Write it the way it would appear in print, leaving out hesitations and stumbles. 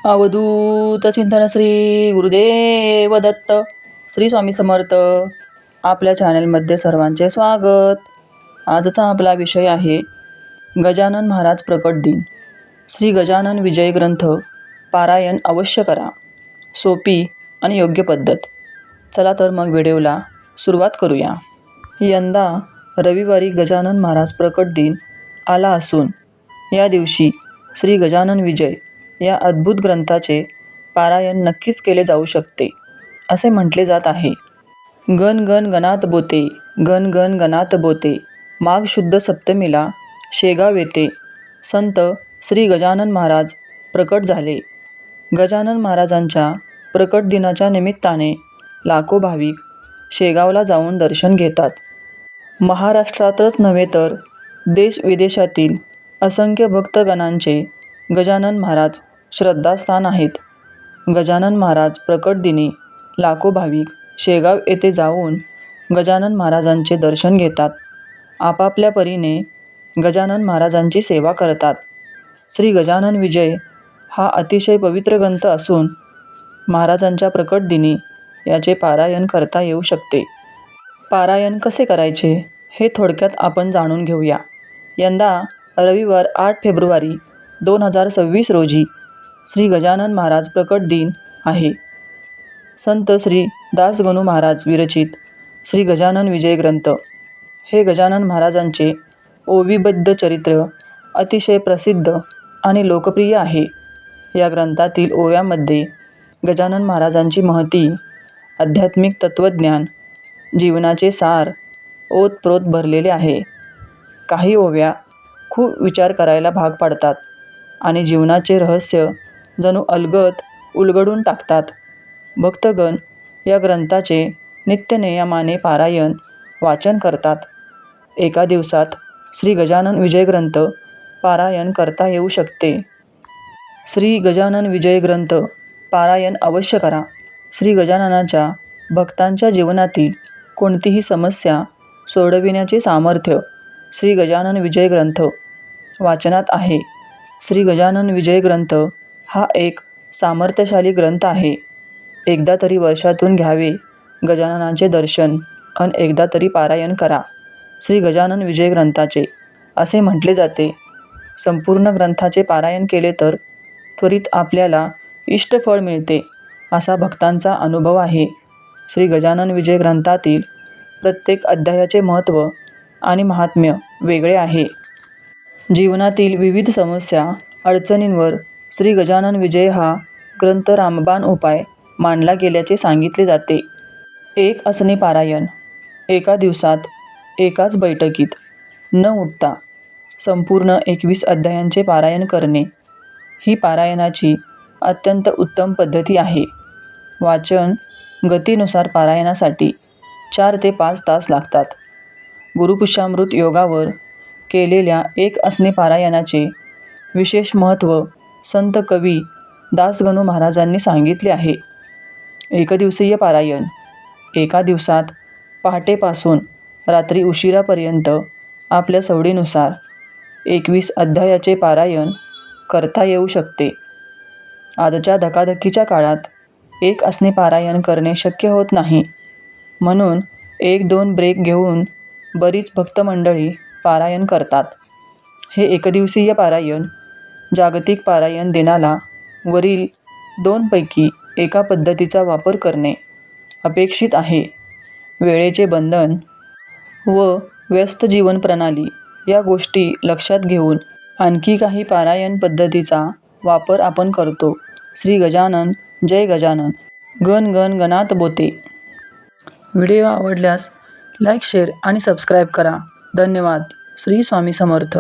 अवधूत चिंतन श्री गुरुदेव दत्त. श्री स्वामी समर्थ. आपल्या चॅनलमध्ये सर्वांचे स्वागत. आजचा आपला विषय आहे गजानन महाराज प्रकट दिन. श्री गजानन विजय ग्रंथ पारायण अवश्य करा. सोपी आणि योग्य पद्धत. चला तर मग व्हिडिओला सुरुवात करूया. यंदा रविवारी गजानन महाराज प्रकट दिन आला असून या दिवशी श्री गजानन विजय या अद्भुत ग्रंथाचे पारायण नक्कीच केले जाऊ शकते असे म्हटले जात आहे. गण गण गणात बोते, गण गण गणात बोते, माघ शुद्ध सप्तमीला शेगाव येथे संत श्री गजानन महाराज प्रकट झाले. गजानन महाराजांच्या प्रकट दिनाच्या निमित्ताने लाखो भाविक शेगावला जाऊन दर्शन घेतात. महाराष्ट्रातच नव्हे तर देश विदेशातील असंख्य भक्तगणांचे गजानन महाराज श्रद्धास्थान आहेत. गजानन महाराज प्रकट दिनी लाखो भाविक शेगाव येथे जाऊन गजानन महाराजांचे दर्शन घेतात. आपापल्या परीने गजानन महाराजांची सेवा करतात. श्री गजानन विजय हा अतिशय पवित्र ग्रंथ असून महाराजांच्या प्रकट दिनी याचे पारायण करता येऊ शकते. पारायण कसे करायचे हे थोडक्यात आपण जाणून घेऊया. यंदा रविवार 8 फेब्रुवारी 2026 रोजी श्री गजानन महाराज प्रकट दिन आहे. संत श्री दासगणू महाराज विरचित श्री गजानन विजय ग्रंथ हे गजानन महाराजांचे ओविबद्ध चरित्र अतिशय प्रसिद्ध आणि लोकप्रिय आहे. या ग्रंथातील ओव्यांमध्ये गजानन महाराजांची महती, आध्यात्मिक तत्त्वज्ञान, जीवनाचे सार ओतप्रोत भरलेले आहे. काही ओव्या खूप विचार करायला भाग पाडतात आणि जीवनाचे रहस्य जणू अलगद उलगडून टाकतात. भक्तगण या ग्रंथाचे नित्यनेमाने पारायण वाचन करतात. एका दिवसात श्री गजानन विजय ग्रंथ पारायण करता येऊ शकते. श्री गजानन विजय ग्रंथ पारायण अवश्य करा. श्री गजाननाच्या भक्तांच्या जीवनातील कोणतीही समस्या सोडविण्याचे सामर्थ्य श्री गजानन विजय ग्रंथ वाचनात आहे. श्री गजानन विजय ग्रंथ हा एक सामर्थ्यशाली ग्रंथ आहे. एकदा तरी वर्षातून घ्यावे गजाननाचे दर्शन आणि एकदा तरी पारायण करा श्री गजानन विजय ग्रंथाचे असे म्हटले जाते. संपूर्ण ग्रंथाचे पारायण केले तर त्वरित आपल्याला इष्टफळ मिळते असा भक्तांचा अनुभव आहे. श्री गजानन विजय ग्रंथातील प्रत्येक अध्यायाचे महत्त्व आणि महात्म्य वेगळे आहे. जीवनातील विविध समस्या अडचणींवर श्री गजानन विजय हा ग्रंथ रामबाण उपाय मांडला गेल्याचे सांगितले जाते. एक असणे पारायण. एका दिवसात एकाच बैठकीत न उठता संपूर्ण 21 अध्यायांचे पारायण करणे ही पारायणाची अत्यंत उत्तम पद्धती आहे. वाचन गतीनुसार पारायणासाठी 4 ते 5 तास लागतात. गुरुपुष्यामृत योगावर केलेल्या एक असणे पारायणाचे विशेष महत्त्व संत कवी दासगणू महाराजांनी सांगितले आहे. एकदिवसीय पारायण. एका दिवसात पहाटेपासून रात्री उशिरापर्यंत आपल्या सवडीनुसार 21 अध्यायाचे पारायण करता येऊ शकते. आजच्या धकाधकीच्या काळात एक असणे पारायण करणे शक्य होत नाही. म्हणून 1-2 ब्रेक घेऊन बरीच भक्तमंडळी पारायण करतात. हे एकदिवसीय पारायण जागतिक पारायण दिनाला वरील 2 पैकी एका पद्धतीचा वापर करणे अपेक्षित आहे. वेळेचे बंधन व व्यस्त जीवन प्रणाली या गोष्टी लक्षात घेऊन आणखी काही पारायण पद्धतीचा वापर आपण करतो. श्री गजानन जय गजानन. गण गण गणात बोते. व्हिडिओ आवडल्यास लाईक, शेअर आणि सबस्क्राईब करा. धन्यवाद. श्री स्वामी समर्थ.